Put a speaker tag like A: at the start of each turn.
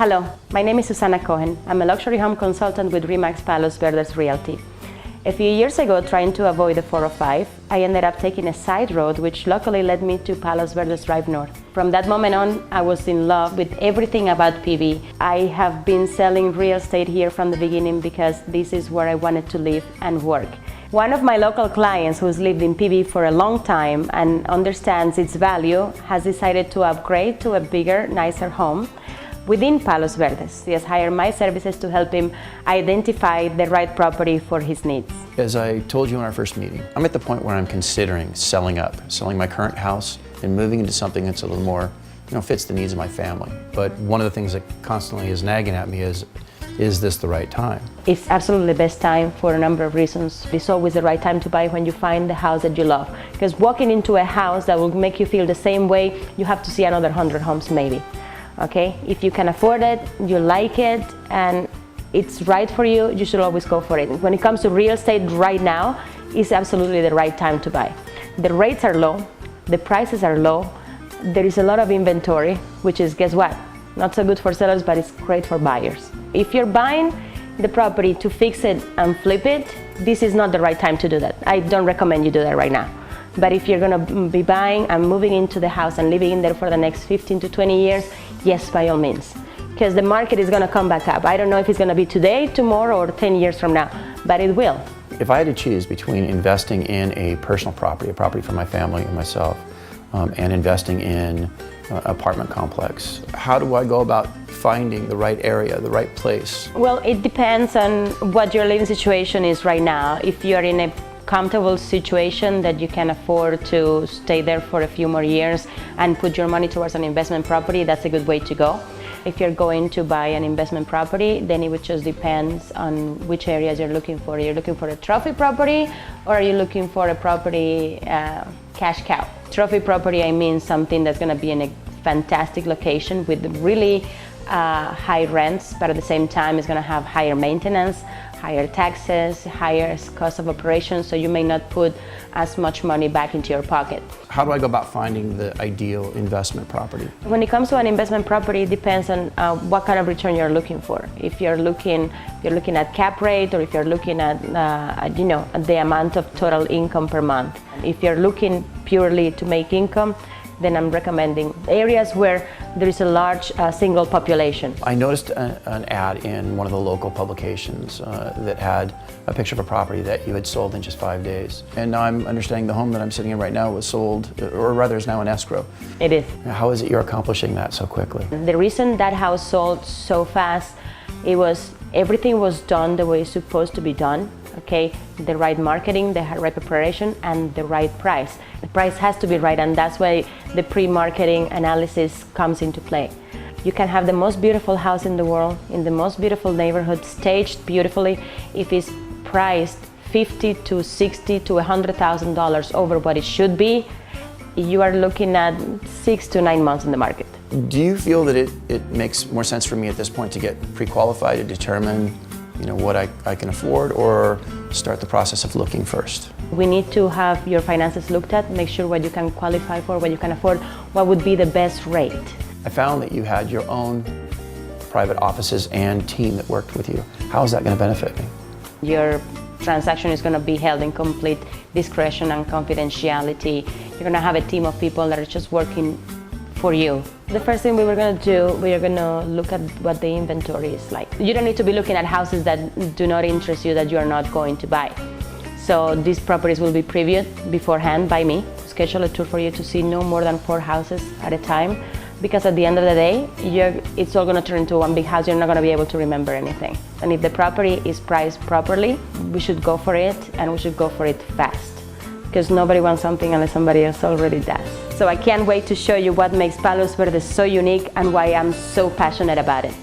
A: Hello, my name is Susana Cohen. I'm a luxury home consultant with RE/MAX Palos Verdes Realty. A few years ago, trying to avoid the 405, I ended up taking a side road which luckily led me to Palos Verdes Drive North. From that moment on, I was in love with everything about PV. I have been selling real estate here from the beginning because this is where I wanted to live and work. One of my local clients who's lived in PV for a long time and understands its value has decided to upgrade to a bigger, nicer home within Palos Verdes. He has hired my services to help him identify the right property for his needs.
B: As I told you in our first meeting, I'm at the point where I'm considering selling my current house and moving into something that's a little more, fits the needs of my family. But one of the things that constantly is nagging at me is this the right time?
A: It's absolutely the best time for a number of reasons. It's always the right time to buy when you find the house that you love. Because walking into a house that will make you feel the same way, you have to see another 100 homes maybe. Okay, if you can afford it, you like it, and it's right for you, you should always go for it. When it comes to real estate right now, it's absolutely the right time to buy. The rates are low, the prices are low, there is a lot of inventory, which is, guess what? Not so good for sellers, but it's great for buyers. If you're buying the property to fix it and flip it, this is not the right time to do that. I don't recommend you do that right now. But if you're going to be buying and moving into the house and living in there for the next 15 to 20 years, yes, by all means. Because the market is going to come back up. I don't know if it's going to be today, tomorrow, or 10 years from now, but it will.
B: If I had to choose between investing in a personal property, a property for my family and myself, and investing in an apartment complex, how do I go about finding the right area, the right place?
A: Well, it depends on what your living situation is right now. If you're in a comfortable situation that you can afford to stay there for a few more years and put your money towards an investment property, that's a good way to go. If you're going to buy an investment property, then it would just depends on which areas you're looking for. Are you looking for a trophy property, or are you looking for a property cash cow? Trophy property, I mean something that's going to be in a fantastic location with really high rents, but at the same time it's going to have higher maintenance, higher taxes, higher cost of operations, so you may not put as much money back into your pocket.
B: How do I go about finding the ideal investment property?
A: When it comes to an investment property, it depends on what kind of return you're looking for. If you're looking at cap rate, or if you're looking at the amount of total income per month. If you're looking purely to make income, then I'm recommending areas where there is a large single population.
B: I noticed an ad in one of the local publications that had a picture of a property that you had sold in just 5 days. And now I'm understanding the home that I'm sitting in right now was sold, or rather is now in escrow.
A: It is.
B: How is it you're accomplishing that so quickly?
A: The reason that house sold so fast, everything was done the way it's supposed to be done. Okay, the right marketing, the right preparation, and the right price. The price has to be right, and that's why the pre-marketing analysis comes into play. You can have the most beautiful house in the world, in the most beautiful neighborhood, staged beautifully. If it's priced $50,000 to $60,000 to $100,000 over what it should be, you are looking at 6 to 9 months in the market.
B: Do you feel that it makes more sense for me at this point to get pre-qualified to determine what I can afford, or start the process of looking first?
A: We need to have your finances looked at, make sure what you can qualify for, what you can afford, what would be the best rate.
B: I found that you had your own private offices and team that worked with you. How is that going to benefit me?
A: Your transaction is going to be held in complete discretion and confidentiality. You're going to have a team of people that are just working for you. The first thing we were going to do, we are going to look at what the inventory is like. You don't need to be looking at houses that do not interest you, that you are not going to buy. So these properties will be previewed beforehand by me. Schedule a tour for you to see no more than 4 houses at a time, because at the end of the day, it's all going to turn into one big house. You're not going to be able to remember anything. And if the property is priced properly, we should go for it, and we should go for it fast. Because nobody wants something unless somebody else already does. So I can't wait to show you what makes Palos Verdes so unique and why I'm so passionate about it.